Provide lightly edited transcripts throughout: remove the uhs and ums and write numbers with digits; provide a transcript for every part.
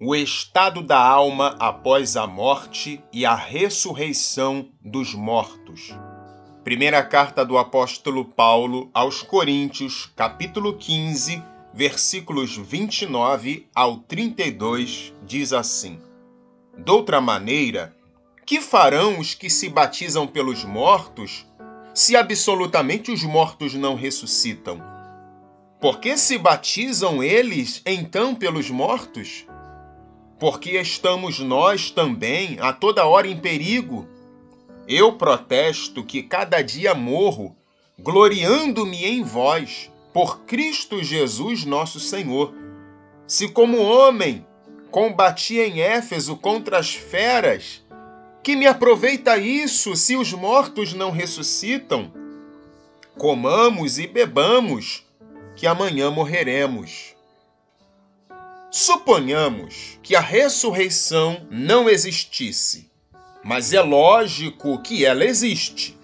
o estado da alma após a morte e a ressurreição dos mortos. Primeira carta do apóstolo Paulo aos Coríntios, capítulo 15, versículos 29 ao 32, diz assim: Doutra maneira, que farão os que se batizam pelos mortos, se absolutamente os mortos não ressuscitam? Por que se batizam eles, então, pelos mortos? Porque estamos nós também a toda hora em perigo. Eu protesto que cada dia morro, gloriando-me em vós, por Cristo Jesus nosso Senhor. Se como homem combati em Éfeso contra as feras, que me aproveita isso se os mortos não ressuscitam? Comamos e bebamos, que amanhã morreremos. Suponhamos que a ressurreição não existisse, mas é lógico que ela existe.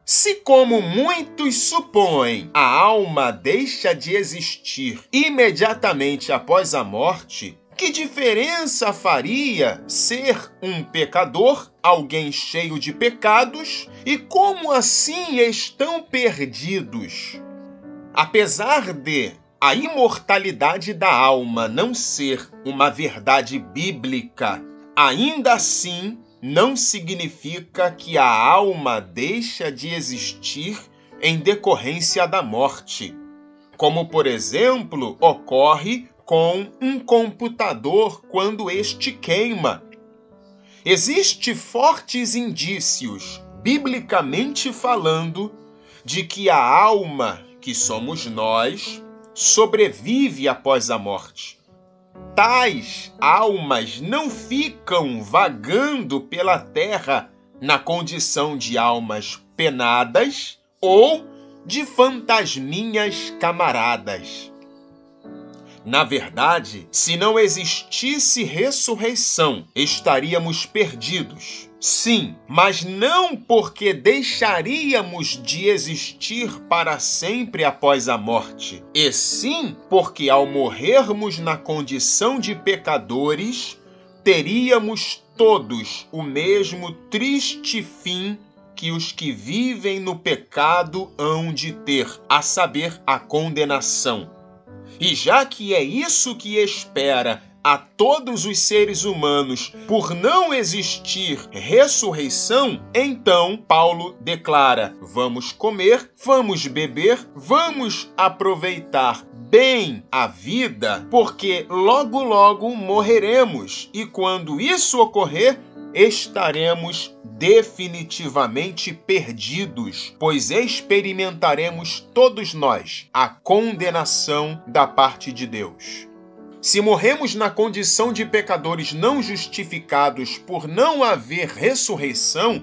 Se, como muitos supõem, a alma deixa de existir imediatamente após a morte, que diferença faria ser um pecador, alguém cheio de pecados, e como assim estão perdidos? Apesar de a imortalidade da alma não ser uma verdade bíblica, ainda assim não significa que a alma deixa de existir em decorrência da morte, como, por exemplo, ocorre com um computador quando este queima. Existem fortes indícios, biblicamente falando, de que a alma, que somos nós, sobrevive após a morte. Tais almas não ficam vagando pela terra na condição de almas penadas ou de fantasminhas camaradas. Na verdade, se não existisse ressurreição, estaríamos perdidos. Sim, mas não porque deixaríamos de existir para sempre após a morte, e sim porque ao morrermos na condição de pecadores, teríamos todos o mesmo triste fim que os que vivem no pecado hão de ter, a saber, a condenação. E já que é isso que espera a todos os seres humanos por não existir ressurreição, então Paulo declara: vamos comer, vamos beber, vamos aproveitar bem a vida, porque logo logo morreremos, e quando isso ocorrer, estaremos definitivamente perdidos, pois experimentaremos todos nós a condenação da parte de Deus. Se morremos na condição de pecadores não justificados por não haver ressurreição,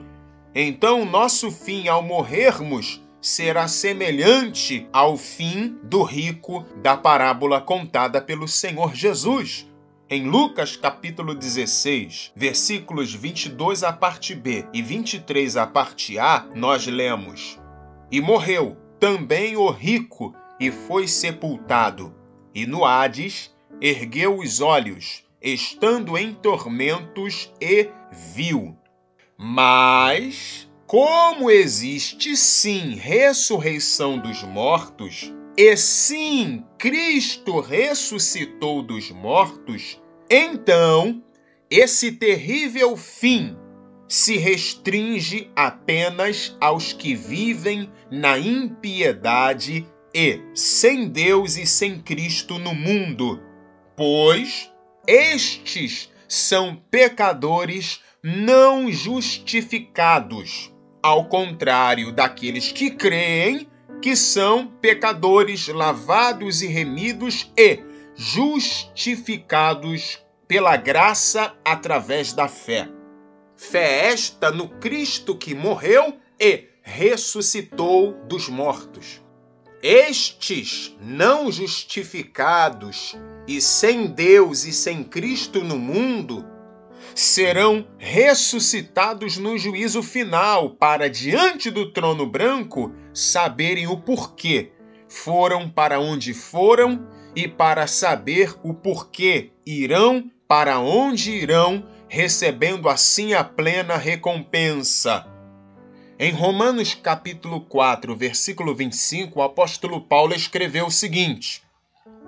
então nosso fim ao morrermos será semelhante ao fim do rico da parábola contada pelo Senhor Jesus. Em Lucas capítulo 16, versículos 22 a parte B e 23 a parte A, nós lemos: E morreu também o rico e foi sepultado, e no Hades ergueu os olhos, estando em tormentos, e viu. Mas, como existe sim ressurreição dos mortos, e sim Cristo ressuscitou dos mortos, então esse terrível fim se restringe apenas aos que vivem na impiedade e sem Deus e sem Cristo no mundo, pois estes são pecadores não justificados, ao contrário daqueles que creem que são pecadores lavados e remidos e justificados pela graça através da fé. Fé esta no Cristo que morreu e ressuscitou dos mortos. Estes não justificados e sem Deus e sem Cristo no mundo serão ressuscitados no juízo final para, diante do trono branco, saberem o porquê foram para onde foram e para saber o porquê irão para onde irão, recebendo assim a plena recompensa. Em Romanos capítulo 4, versículo 25, o apóstolo Paulo escreveu o seguinte: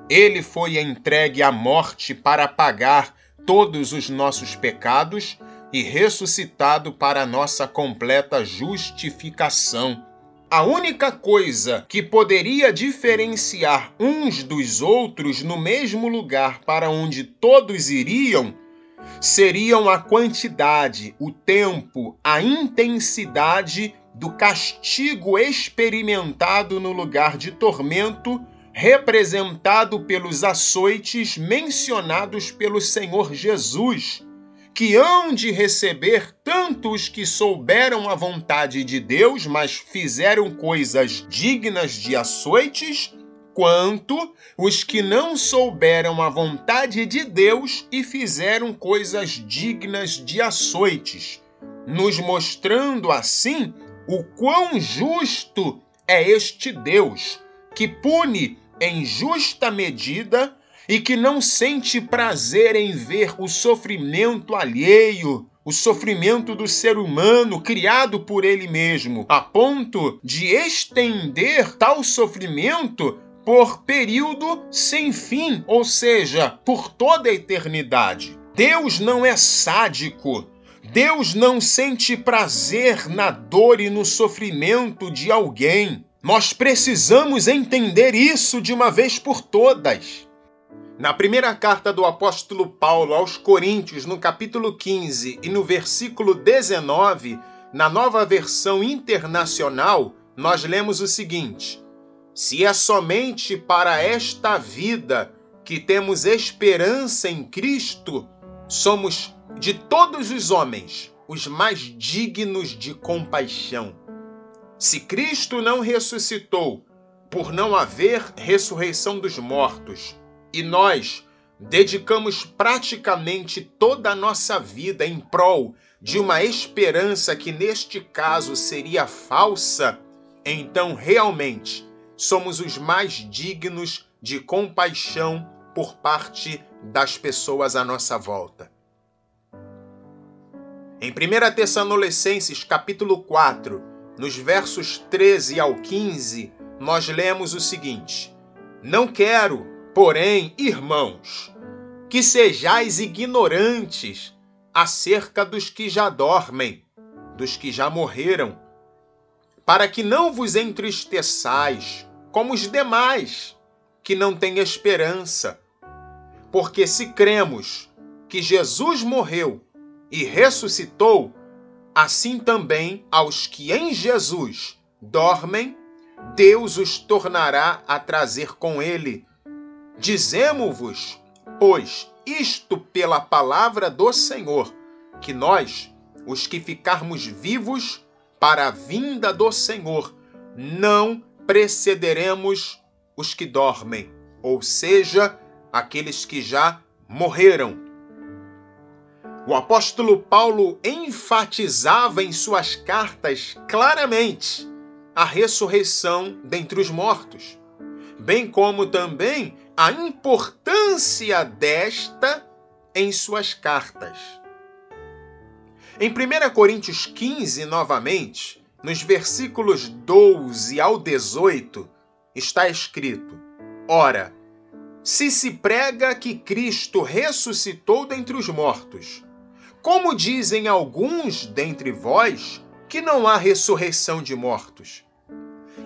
Ele foi entregue à morte para pagar todos os nossos pecados e ressuscitado para a nossa completa justificação. A única coisa que poderia diferenciar uns dos outros no mesmo lugar para onde todos iriam seriam a quantidade, o tempo, a intensidade do castigo experimentado no lugar de tormento, representado pelos açoites mencionados pelo Senhor Jesus, que hão de receber tanto os que souberam a vontade de Deus, mas fizeram coisas dignas de açoites, quanto os que não souberam a vontade de Deus e fizeram coisas dignas de açoites, nos mostrando assim o quão justo é este Deus, que pune em justa medida e que não sente prazer em ver o sofrimento alheio, o sofrimento do ser humano criado por ele mesmo, a ponto de estender tal sofrimento por período sem fim, ou seja, por toda a eternidade. Deus não é sádico. Deus não sente prazer na dor e no sofrimento de alguém. Nós precisamos entender isso de uma vez por todas. Na primeira carta do apóstolo Paulo aos Coríntios, no capítulo 15 e no versículo 19, na Nova Versão Internacional, nós lemos o seguinte: Se é somente para esta vida que temos esperança em Cristo, somos de todos os homens os mais dignos de compaixão. Se Cristo não ressuscitou, por não haver ressurreição dos mortos, e nós dedicamos praticamente toda a nossa vida em prol de uma esperança que neste caso seria falsa, então realmente somos os mais dignos de compaixão por parte das pessoas à nossa volta. Em 1 Tessalonicenses capítulo 4, nos versos 13 ao 15, nós lemos o seguinte: Não quero, porém, irmãos, que sejais ignorantes acerca dos que já dormem, dos que já morreram, para que não vos entristeçais como os demais, que não têm esperança. Porque se cremos que Jesus morreu e ressuscitou, assim também aos que em Jesus dormem, Deus os tornará a trazer com ele. Dizemo-vos, pois, isto pela palavra do Senhor, que nós, os que ficarmos vivos para a vinda do Senhor, não precederemos os que dormem, ou seja, aqueles que já morreram. O apóstolo Paulo enfatizava em suas cartas claramente a ressurreição dentre os mortos, bem como também a importância desta em suas cartas. Em 1 Coríntios 15, novamente, nos versículos 12 ao 18, está escrito: Ora, se prega que Cristo ressuscitou dentre os mortos, como dizem alguns dentre vós que não há ressurreição de mortos?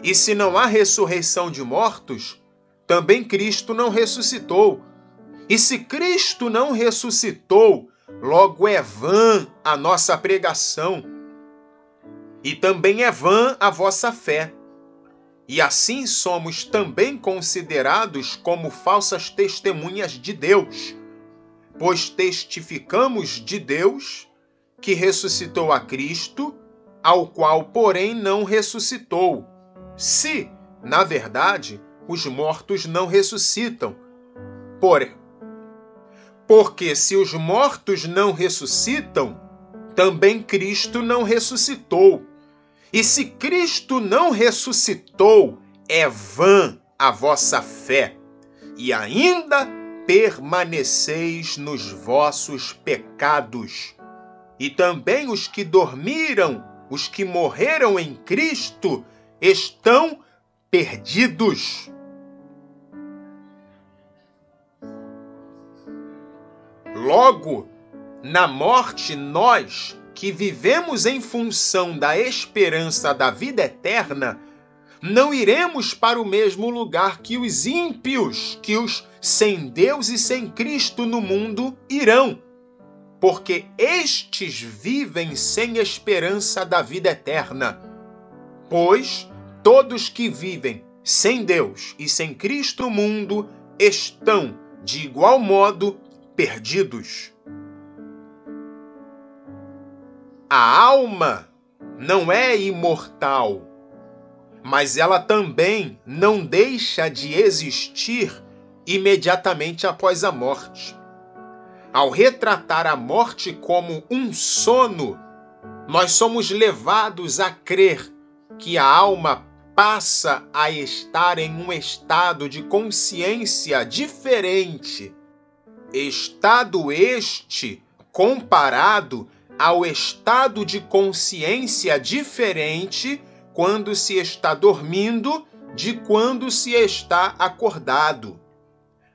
E se não há ressurreição de mortos, também Cristo não ressuscitou. E se Cristo não ressuscitou, logo é vã a nossa pregação, e também é vã a vossa fé. E assim somos também considerados como falsas testemunhas de Deus, pois testificamos de Deus que ressuscitou a Cristo, ao qual, porém, não ressuscitou, se, na verdade, os mortos não ressuscitam. Porque se os mortos não ressuscitam, também Cristo não ressuscitou. E se Cristo não ressuscitou, é vã a vossa fé, e ainda permaneceis nos vossos pecados. E também os que dormiram, os que morreram em Cristo, estão perdidos. Logo, na morte, nós, que vivemos em função da esperança da vida eterna, não iremos para o mesmo lugar que os ímpios, que os sem Deus e sem Cristo no mundo irão, porque estes vivem sem esperança da vida eterna. Pois todos que vivem sem Deus e sem Cristo no mundo estão, de igual modo, perdidos. A alma não é imortal, mas ela também não deixa de existir imediatamente após a morte. Ao retratar a morte como um sono, nós somos levados a crer que a alma passa a estar em um estado de consciência diferente. Estado este comparado ao estado de consciência diferente quando se está dormindo de quando se está acordado.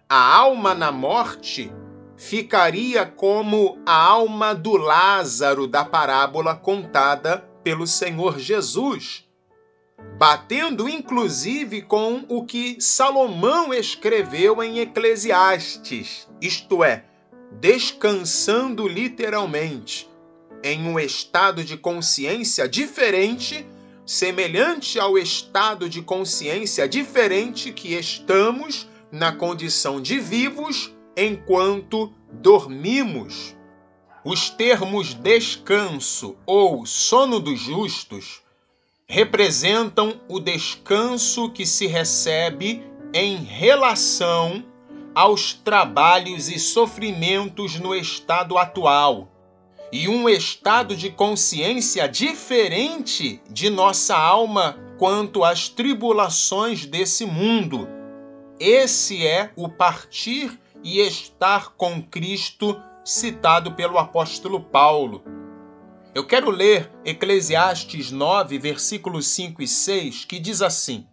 A alma na morte ficaria como a alma do Lázaro da parábola contada pelo Senhor Jesus, batendo inclusive com o que Salomão escreveu em Eclesiastes, isto é, descansando literalmente em um estado de consciência diferente, semelhante ao estado de consciência diferente que estamos na condição de vivos enquanto dormimos. Os termos descanso ou sono dos justos representam o descanso que se recebe em relação aos trabalhos e sofrimentos no estado atual, e um estado de consciência diferente de nossa alma quanto às tribulações desse mundo. Esse é o partir e estar com Cristo citado pelo apóstolo Paulo. Eu quero ler Eclesiastes 9, versículos 5 e 6, que diz assim: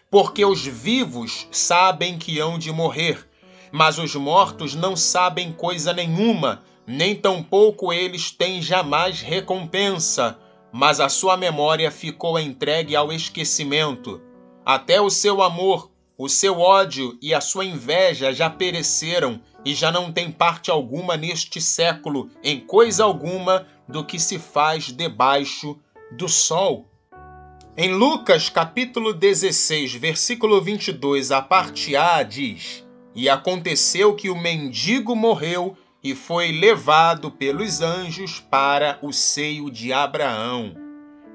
Porque os vivos sabem que hão de morrer, mas os mortos não sabem coisa nenhuma, nem tampouco eles têm jamais recompensa, mas a sua memória ficou entregue ao esquecimento. Até o seu amor, o seu ódio e a sua inveja já pereceram e já não tem parte alguma neste século em coisa alguma do que se faz debaixo do sol. Em Lucas capítulo 16, versículo 22, a parte A diz: E aconteceu que o mendigo morreu e foi levado pelos anjos para o seio de Abraão.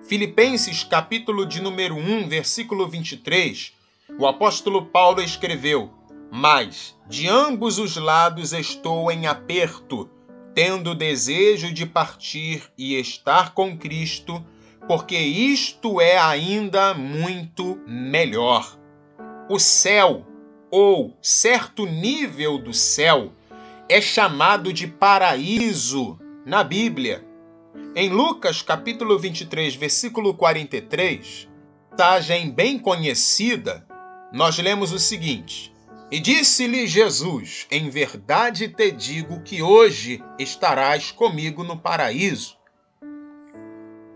Filipenses capítulo de número 1, versículo 23, o apóstolo Paulo escreveu: Mas de ambos os lados estou em aperto, tendo desejo de partir e estar com Cristo, porque isto é ainda muito melhor. O céu, ou certo nível do céu, é chamado de paraíso na Bíblia. Em Lucas capítulo 23, versículo 43, passagem bem conhecida, nós lemos o seguinte: E disse-lhe Jesus, em verdade te digo que hoje estarás comigo no paraíso.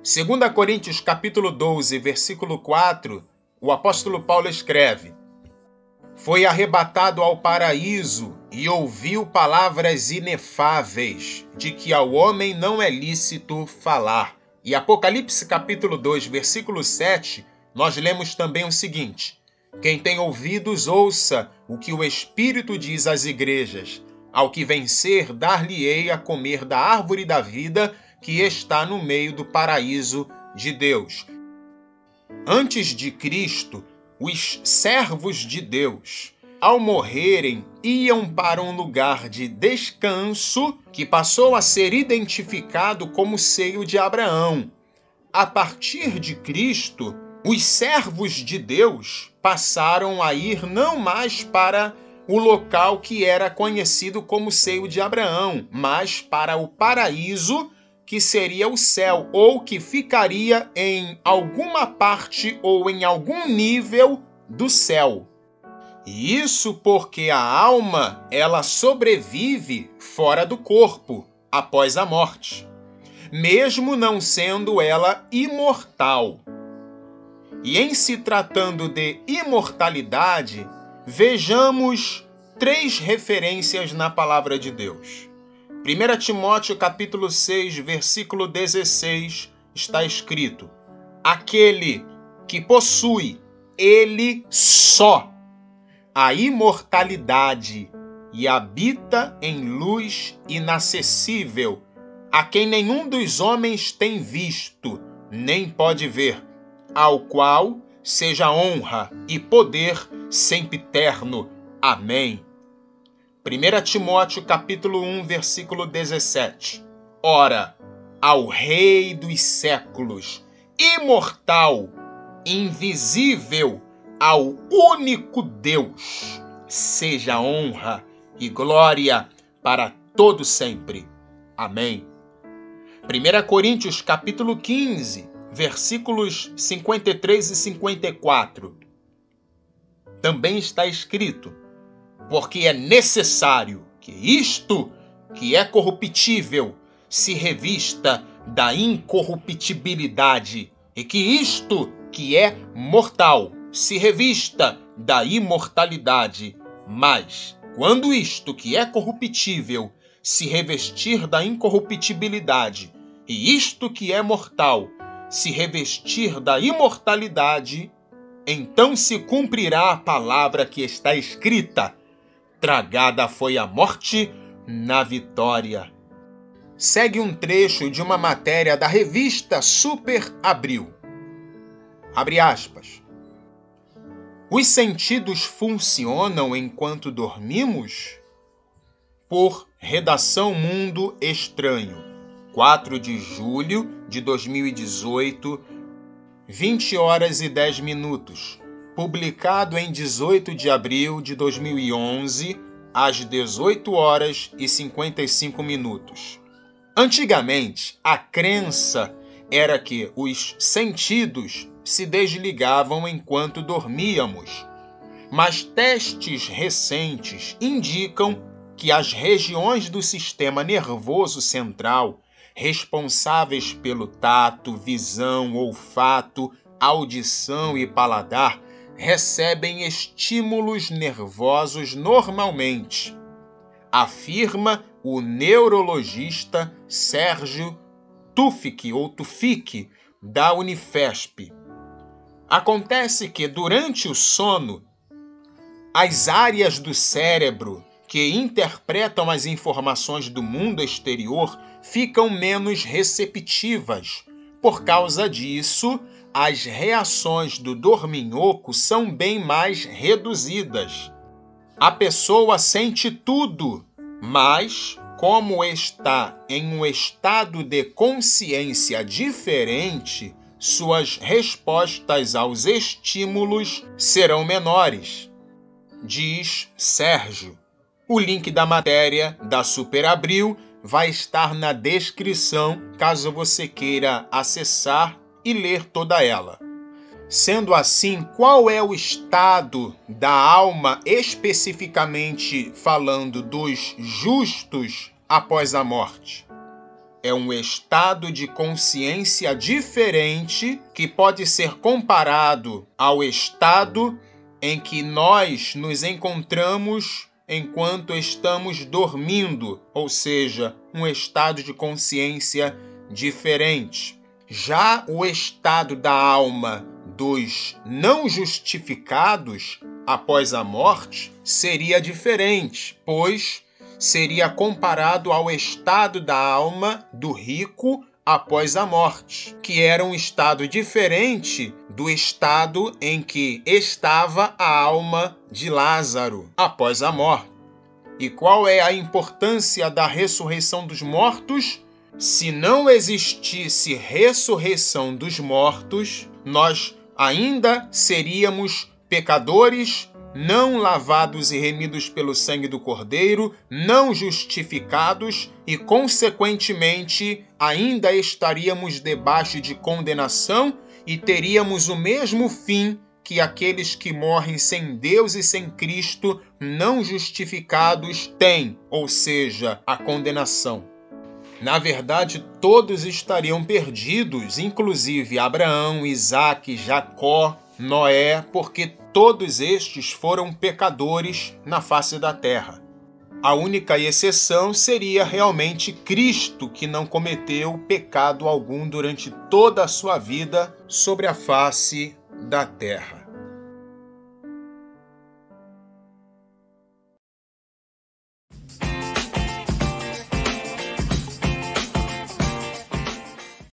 2 Coríntios capítulo 12, versículo 4, o apóstolo Paulo escreve: Foi arrebatado ao paraíso e ouviu palavras inefáveis, de que ao homem não é lícito falar. E Apocalipse capítulo 2, versículo 7, nós lemos também o seguinte: Quem tem ouvidos, ouça o que o Espírito diz às igrejas. Ao que vencer, dar-lhe-ei a comer da árvore da vida que está no meio do paraíso de Deus. Antes de Cristo, os servos de Deus, ao morrerem, iam para um lugar de descanso que passou a ser identificado como seio de Abraão. A partir de Cristo, os servos de Deus passaram a ir não mais para o local que era conhecido como seio de Abraão, mas para o paraíso, que seria o céu, ou que ficaria em alguma parte ou em algum nível do céu. E isso porque a alma, ela sobrevive fora do corpo, após a morte, mesmo não sendo ela imortal. E em se tratando de imortalidade, vejamos 3 referências na palavra de Deus. 1 Timóteo capítulo 6, versículo 16, está escrito: aquele que possui, ele só, a imortalidade e habita em luz inacessível, a quem nenhum dos homens tem visto, nem pode ver, ao qual seja honra e poder sempiterno. Amém. 1 Timóteo capítulo 1, versículo 17. Ora, ao Rei dos séculos, imortal, invisível, ao único Deus, seja honra e glória para todo sempre. Amém. 1 Coríntios capítulo 15, versículos 53 e 54. Também está escrito: porque é necessário que isto, que é corruptível, se revista da incorruptibilidade, e que isto, que é mortal, se revista da imortalidade. Mas, quando isto, que é corruptível, se revestir da incorruptibilidade, e isto, que é mortal, se revestir da imortalidade, então se cumprirá a palavra que está escrita: tragada foi a morte na vitória. Segue um trecho de uma matéria da revista Super Abril. Abre aspas. Os sentidos funcionam enquanto dormimos? Por Redação Mundo Estranho, 4 de julho de 2018, 20 horas e 10 minutos. Publicado em 18 de abril de 2011, às 18 horas e 55 minutos. Antigamente, a crença era que os sentidos se desligavam enquanto dormíamos, mas testes recentes indicam que as regiões do sistema nervoso central, responsáveis pelo tato, visão, olfato, audição e paladar, recebem estímulos nervosos normalmente, afirma o neurologista Sérgio Tufik, da Unifesp. Acontece que, durante o sono, as áreas do cérebro que interpretam as informações do mundo exterior ficam menos receptivas. Por causa disso, as reações do dorminhoco são bem mais reduzidas. A pessoa sente tudo, mas, como está em um estado de consciência diferente, suas respostas aos estímulos serão menores, diz Sérgio. O link da matéria da Super Abril vai estar na descrição, caso você queira acessar e ler toda ela. Sendo assim, qual é o estado da alma, especificamente falando dos justos após a morte? É um estado de consciência diferente que pode ser comparado ao estado em que nós nos encontramos enquanto estamos dormindo, ou seja, um estado de consciência diferente. Já o estado da alma dos não justificados após a morte seria diferente, pois seria comparado ao estado da alma do rico após a morte, que era um estado diferente do estado em que estava a alma de Lázaro após a morte. E qual é a importância da ressurreição dos mortos? Se não existisse ressurreição dos mortos, nós ainda seríamos pecadores não lavados e remidos pelo sangue do Cordeiro, não justificados e, consequentemente, ainda estaríamos debaixo de condenação e teríamos o mesmo fim que aqueles que morrem sem Deus e sem Cristo, não justificados, têm, ou seja, a condenação. Na verdade, todos estariam perdidos, inclusive Abraão, Isaque, Jacó, Noé, porque todos estes foram pecadores na face da terra. A única exceção seria realmente Cristo, que não cometeu pecado algum durante toda a sua vida sobre a face da terra.